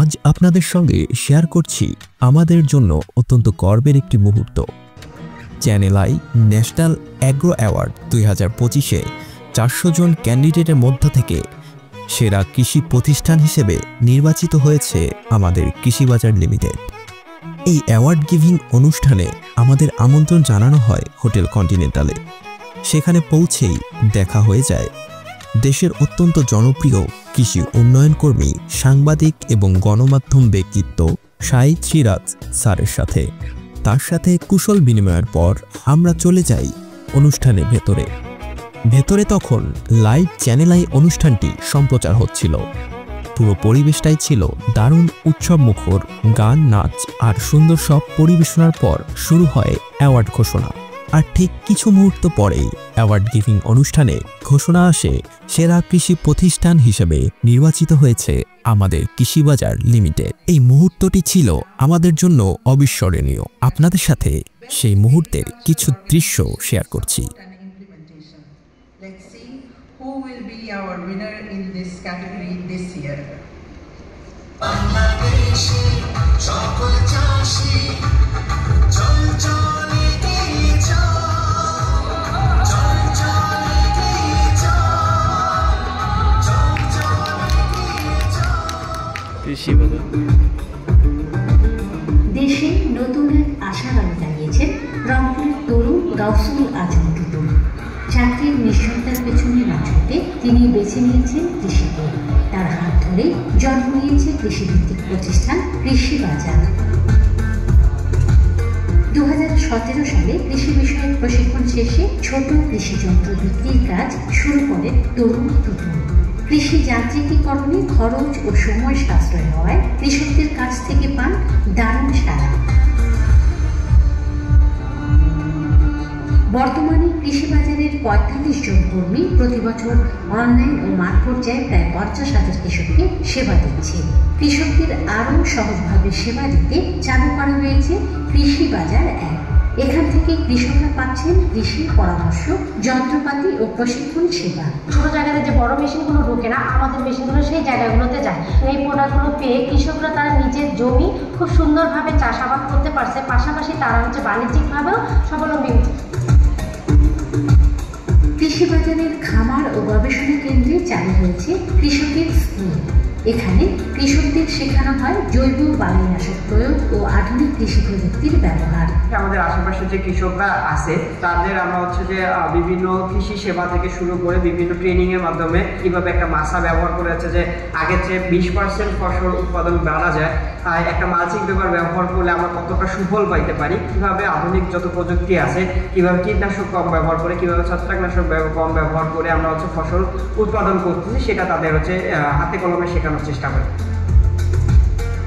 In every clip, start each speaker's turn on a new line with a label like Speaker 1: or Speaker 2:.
Speaker 1: আজ আপনাদের সঙ্গে শেয়ার করছি আমাদের জন্য অত্যন্ত গর্বের একটি মুহূর্ত। Channel I national agro award 2025-এ 400 জন ক্যান্ডিডেটের মধ্য থেকে সেরা কৃষি প্রতিষ্ঠান হিসেবে নির্বাচিত হয়েছে আমাদের কৃষি বাজার লিমিটেড। এই অ্যাওয়ার্ড গিভিং অনুষ্ঠানে আমাদের আমন্ত্রণ জানানো হয় হোটেল কন্টিনেন্টালে। সেখানে পৌঁছেই দেখা হয়ে যায় দেশের অত্যন্ত জনপ্রিয় কৃষি উন্নয়ন কর্মী, সাংবাদিক এবং গণমাধ্যম ব্যক্তিত্ব শাহিদ সিরাজ স্যারের সাথে। তার সাথে কুশল বিনিময়ের পর আমরা চলে যাই অনুষ্ঠানের ভেতরে তখন লাইভ চ্যানেল আই অনুষ্ঠানটি সম্প্রচার হচ্ছিল। পুরো পরিবেশটাই ছিল দারুণ উৎসবমুখর, গান, নাচ আর সুন্দর সব পরিবেশনার পর শুরু হয় অ্যাওয়ার্ড ঘোষণা। আর ঠিক কিছু মুহূর্ত পরেই অ্যাওয়ার্ড গিভিং অনুষ্ঠানে ঘোষণা আসে সেরা কৃষি প্রতিষ্ঠান হিসেবে নির্বাচিত হয়েছে আমাদের কৃষি বাজার লিমিটেড। এই মুহূর্তটি ছিল আমাদের জন্য অবিস্মরণীয়। আপনাদের সাথে সেই মুহূর্তের কিছু দৃশ্য শেয়ার করছি।
Speaker 2: দেশে নতুন এক আশার আলো জানিয়েছেন রংপুরের তরুণ গাউসুল আজম টুটুল। চাকরির নিশ্চয়তার পেছনে না ছুটে তিনি বেছে নিয়েছেন কৃষিকে। তার হাত ধরে জন্ম নিয়েছে কৃষিভিত্তিক প্রতিষ্ঠান কৃষি বাজার। 2017 সালে কৃষি বিষয়ক প্রশিক্ষণ শেষে ছোট কৃষি যন্ত্র বিক্রির কাজ শুরু করেন তরুণ টুটুল। কৃষি যান্ত্রিকীকরণে খরচ ও সময় সাশ্রয় হওয়ায় কৃষকদের কাছ থেকে পান দারুণ সাড়া। বর্তমানে কৃষি বাজারের 45 জন কর্মী প্রতি বছর অনলাইন ও মাঠ পর্যায়ে প্রায় 50,000 কৃষককে সেবা দিচ্ছে। কৃষকদের আরও সহজভাবে সেবা দিতে চালু করা হয়েছে কৃষি বাজার অ্যাপ। এখান থেকে কৃষকরা পাচ্ছেন কৃষি পরামর্শ, যন্ত্রপাতি ও প্রশিক্ষণ সেবা।
Speaker 3: ছোট জায়গাতে যে বড় মেশিনগুলো ঢোকে না, আমাদের মেশিনগুলো সেই জায়গাগুলোতে যায়। এই প্রোডাক্টগুলো পেয়ে কৃষকরা তারা নিজের জমি খুব সুন্দরভাবে চাষাবাদ করতে পারছে, পাশাপাশি তারা বাণিজ্যিকভাবেও স্বাবলম্বী হচ্ছে।
Speaker 2: কৃষি বাজারের খামার ও গবেষণা কেন্দ্রে চালু হয়েছে কৃষকের স্কুল। এখানে কৃষকদের শেখানো হয় জৈব বালাইনাশক প্রয়োগ ও আধুনিক কৃষি প্রযুক্তির ব্যবহার।
Speaker 4: আমাদের আশেপাশে যে কৃষকরা আছে তাদের আমরা যে বিভিন্ন কৃষি সেবা থেকে শুরু করে বিভিন্ন ট্রেনিং এর মাধ্যমে কিভাবে একটা মাছা ব্যবহার করে আছে যে আগের চেয়ে 20% ফসল উৎপাদন বাড়া যায়, একটা মালচিং পেপার ব্যবহার করলে আমরা কতটা সুফল পাইতে পারি, কিভাবে আধুনিক যত প্রযুক্তি আছে, কিভাবে কীটনাশক কম ব্যবহার করে, কিভাবে ছত্রাকনাশক কম ব্যবহার করে আমরা ফসল উৎপাদন করতেছি, সেটা তাদের হাতে কলমে শেখানোর চেষ্টা করি।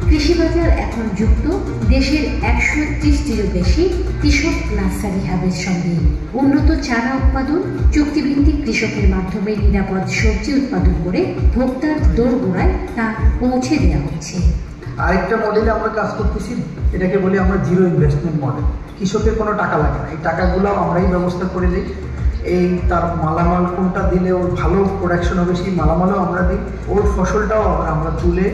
Speaker 2: কৃষি বাজার এখন যুক্ত দেশের 130টিরও বেশি কৃষক নার্সারি হাবের সঙ্গে। উন্নত চারা উৎপাদন, চুক্তিভিত্তিক কৃষকের মাধ্যমে নিরাপদ সবজি উৎপাদন করে ভোক্তার দোরগোড়ায় তা পৌঁছে দেওয়া হচ্ছে।
Speaker 5: আরেকটা মডেলে আমরা কাজ করতেছি, এটাকে বলি আমরা জিরো ইনভেস্টমেন্ট মডেল। কৃষকের কোনো টাকা লাগে না, এই টাকাগুলো আমরাই ব্যবস্থা করে দিই। এই তার মালামাল কোনটা দিলে ওর ভালো প্রোডাকশন হবে সেই মালামালও আমরা দিই, ওর ফসলটাও আমরা তুলে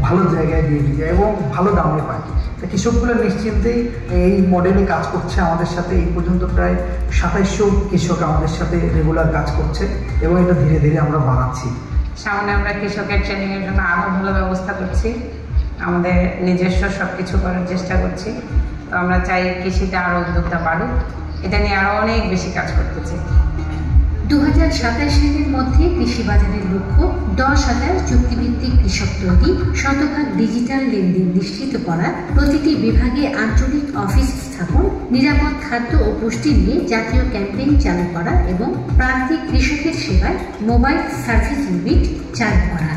Speaker 5: ভালো জায়গায় দিয়ে দিই এবং ভালো দামে পাই। তা কৃষকগুলো নিশ্চিন্তেই এই মডেলে কাজ করছে আমাদের সাথে। এই পর্যন্ত প্রায় 2700 কৃষক আমাদের সাথে রেগুলার কাজ করছে এবং এটা ধীরে ধীরে আমরা বাড়াচ্ছি।
Speaker 6: সামনে আমরা কৃষকের ট্রেনিংয়ের জন্য আরও ভালো ব্যবস্থা করছি, আমাদের নিজস্ব সব কিছু করার চেষ্টা করছি। তো আমরা চাই কৃষিতে আরও উদ্যোক্তা বাড়ুক, এটা নিয়ে আরও অনেক বেশি কাজ করতেছি।
Speaker 2: 2027 সালের মধ্যে কৃষি বাজারের লক্ষ্য 10,000 চুক্তিভিত্তিক কৃষক তৈরি, শতভাগ ডিজিটাল লেনদেন নিশ্চিত করা, প্রতিটি বিভাগে আঞ্চলিক অফিস স্থাপন, নিরাপদ খাদ্য ও পুষ্টি নিয়ে জাতীয় ক্যাম্পেইন চালু করা এবং প্রান্তিক কৃষকের সেবায় মোবাইল সার্ভিস ইউনিট চালু করা।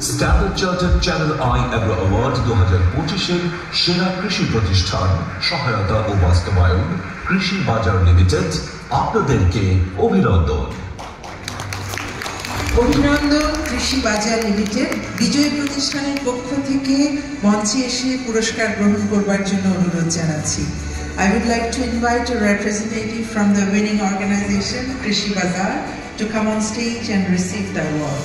Speaker 7: Standard Chartered channel I agro award 2025-এর সেরা কৃষি প্রতিষ্ঠান সহায়তা ও বাস্তবায়ন কৃষি বাজার লিমিটেড আপনাদেরকে অভিনন্দন।
Speaker 8: অভিনন্দন কৃষি বাজার লিমিটেড বিজয়ী প্রতিষ্ঠানের পক্ষ থেকে মঞ্চে এসে পুরস্কার গ্রহণ করবার জন্য অনুরোধ জানাচ্ছি। I would like to invite a representative from the winning organization Krishi Bazaar to come on stage and receive the award.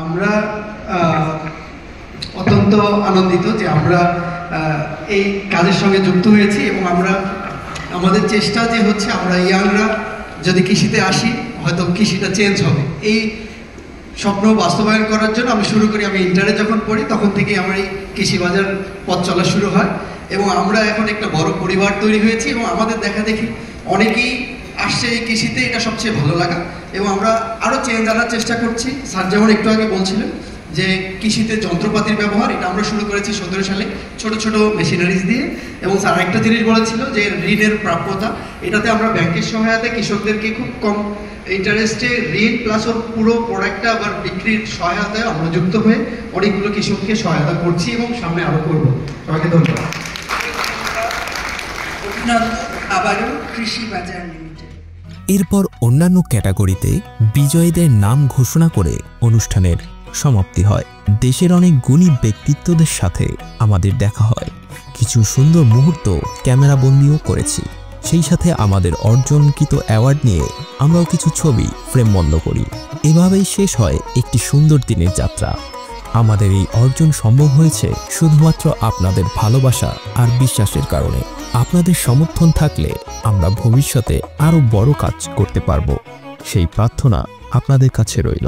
Speaker 9: আমরা অত্যন্ত আনন্দিত যে আমরা এই কাজের সঙ্গে যুক্ত হয়েছি এবং আমরা আমাদের চেষ্টা যে হচ্ছে আমরা ইয়াংরা যদি কৃষিতে আসি হয়তো কৃষিটা চেঞ্জ হবে। এই স্বপ্ন বাস্তবায়ন করার জন্য আমি শুরু করি, আমি ইন্টারে যখন পড়ি তখন থেকেই আমার এই কৃষি বাজার পথ চলা শুরু হয় এবং আমরা এখন একটা বড় পরিবার তৈরি হয়েছি এবং আমাদের দেখা দেখি অনেকেই আসছে এই কৃষিতে, এটা সবচেয়ে ভালো লাগা এবং আমরা আরও চেঞ্জ আনার চেষ্টা করছি। স্যার যেমন একটু আগে বলছিলেন যে কৃষিতে যন্ত্রপাতির ব্যবহার, এটা আমরা শুরু করেছি 17 সালে ছোট ছোট মেশিনারিজ দিয়ে এবং স্যার একটা জিনিস বলেছিল যে ঋণের প্রাপ্যতা, এটাতে আমরা ব্যাংকের সহায়তায় কৃষকদেরকে খুব কম ইন্টারেস্টে ঋণ প্লাস ওর পুরো প্রোডাক্টটা আবার বিক্রির সহায়তায় আমরা যুক্ত হয়ে অনেকগুলো কৃষককে সহায়তা করছি এবং সামনে আরও করবো। সবাইকে ধন্যবাদ।
Speaker 8: আবারও কৃষি বাজার লিমিটেড।
Speaker 1: এরপর অন্যান্য ক্যাটাগরিতে বিজয়ীদের নাম ঘোষণা করে অনুষ্ঠানের সমাপ্তি হয়। দেশের অনেক গুণী ব্যক্তিত্বদের সাথে আমাদের দেখা হয়, কিছু সুন্দর মুহূর্ত ক্যামেরাবন্দিও করেছি। সেই সাথে আমাদের অর্জনকৃত অ্যাওয়ার্ড নিয়ে আমরাও কিছু ছবি ফ্রেমবন্ধ করি। এভাবেই শেষ হয় একটি সুন্দর দিনের যাত্রা। আমাদের এই অর্জন সম্ভব হয়েছে শুধুমাত্র আপনাদের ভালোবাসা আর বিশ্বাসের কারণে। আপনাদের সমর্থন থাকলে আমরা ভবিষ্যতে আরও বড় কাজ করতে পারব, সেই প্রার্থনা আপনাদের কাছে রইল।